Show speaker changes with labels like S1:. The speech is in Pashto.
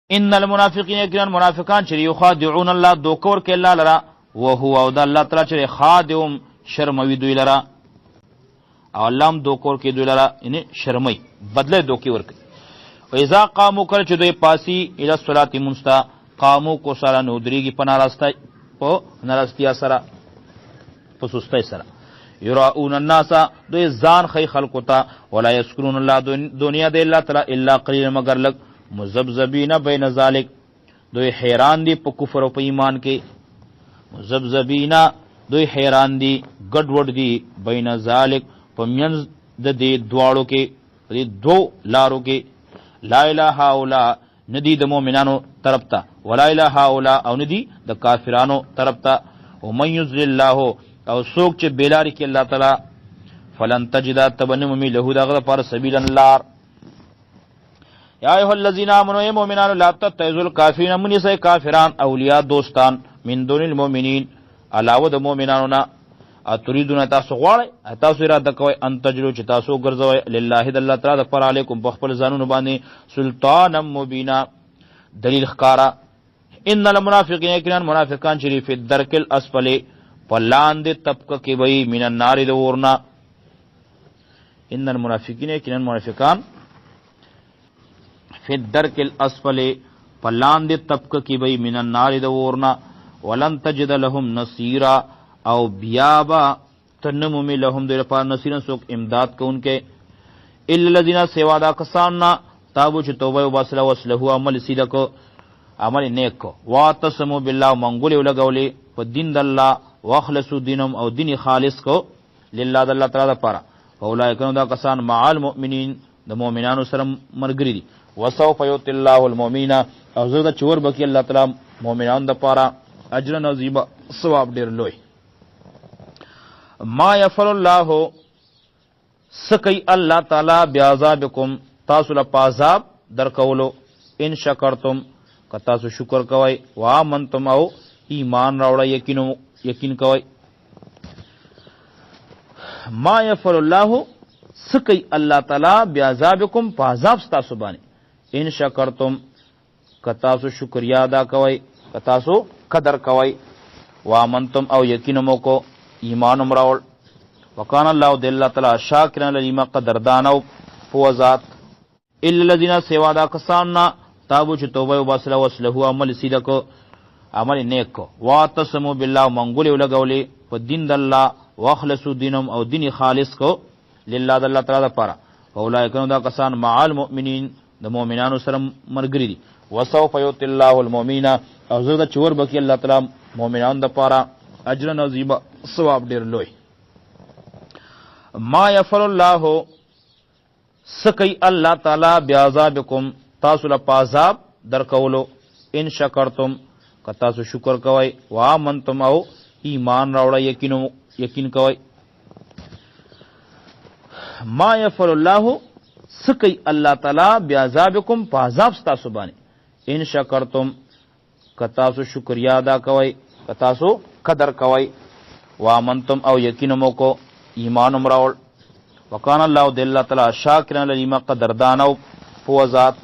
S1: ان المنافقین یقینا منافقان چې یخادعون الله دوکور کې الله لرا وهو او د الله تعالی چې خادعهم شرموي دوی لرا او الله هم دوکور کې دوی لرا یعنی شرمي بدله دوکي ورکړي. و اذا قاموا کله چې دوی پاسي الى الصلاه منستا قاموا کو سره نو دريږي په ناراستیا سره په سستۍ سره یراؤون الناس دوی ځان خی خلقو ته ولا یذکرون الله دنیا د الله تعالی الا قلیل مگر لگ مذبذبین بین ذالک دوی حیران دی په کفر او په ایمان کې مذبذبین دوی حیران دی ګډوډ دی بین ذالک په منځ د دې دواړو کې دې دو لارو کې لا اله الا ندی د مؤمنانو طرف ته ولا اله الا او ندی د کافرانو طرف ته ومن یضلل الله او سوک چې بیلاری کې الله تعالی فلن تجد تبنم له دغه پر سبیل الله. یا ایها الذین آمنوا ای مؤمنان لا تتخذوا الکافرین من یسای کافران اولیاء دوستان من دون المؤمنین علاوه د مؤمنانو نه اتریدون تاسو غواړئ تاسو اراده کوئ ان تجلو چې تاسو ګرځوئ لله د الله تعالی پر علیکم په خپل ځانونو باندې سلطانا مبینا دلیل ښکارا. ان المنافقین یقینا منافقان چې فی الدرک الاسفل په لاندې طبقه کې وي من النار د اورنا. ان المنافقین یقینا منافقان فی الدرک الاسفل په لاندې طبقه کې وي من النار د اورنا ولن تجد لهم نصیرا او بیابا تنمومی لهم دیر پار نصیرن سوک امداد کونکے الا الذین سوا دا کساننا تابو چھ توبہ و باسلہ وصلحو عمل سیدہ کو عمل نیک کو واتسمو باللہ منگولی ولگولی پا دین داللہ واخلصو دینم او دین خالص کو للہ داللہ تعالی دا پارا فاولائکنو دا کسان مع المؤمنین دا مومنانو سرم مرگری دی وسوف یؤتی اللہ المؤمنین او زرد چور بکی اللہ تعالی مومنان دا پارا اجر عظیمہ ثواب ډیر لوی. ما یفعل الله سکی الله تعالی بیعذابکم تاسو له عذاب درکولو ان شکرتم که تاسو شکر کوئ و آمنتم او ایمان راوړئ یقین کوئ. ما یفعل الله سکی الله تعالی بیعذابکم په عذاب ستاسو باندې ان شکرتم که تاسو شکریا ادا کوئ که تاسو قدر کوئ و آمنتم او یقین مو کو ایمان امراول وکان الله د الله تعالی شاکرن لما قدردانو هو ذات الا الذين سوا دا کساننا تابو چې توبه وباسله وصلحو عمل سیده کو عمل نیک کو واعتصموا بالله منګولې ولګولې په دین د الله واخلصوا دینم او دین خالص کو لله د الله تعالی لپاره اولئک دا کسان مع المؤمنین د مؤمنانو سره مرګري دي وسوف یؤتی الله المؤمنین او زړه چور بکی الله تعالی مؤمنان د لپاره اجر عظیمه ثواب ډیر لوی. ما یفعل الله سکی الله تعالی بیعذابکم تاسو له عذاب درکولو ان شکرتم که تاسو شکر کوئ و آمنتم او ایمان راوړئ یقین کوئ. ما یفعل الله سکی الله تعالی بیعذابکم په عذاب ستاسو باندې ان شکرتم که تاسو شکریا ادا کوئ که تاسو قدر کوئ و آمنتم او یقین مو کو ایمان امراول وکان الله د الله تعالی شاکرن لما قدردانو هو ذات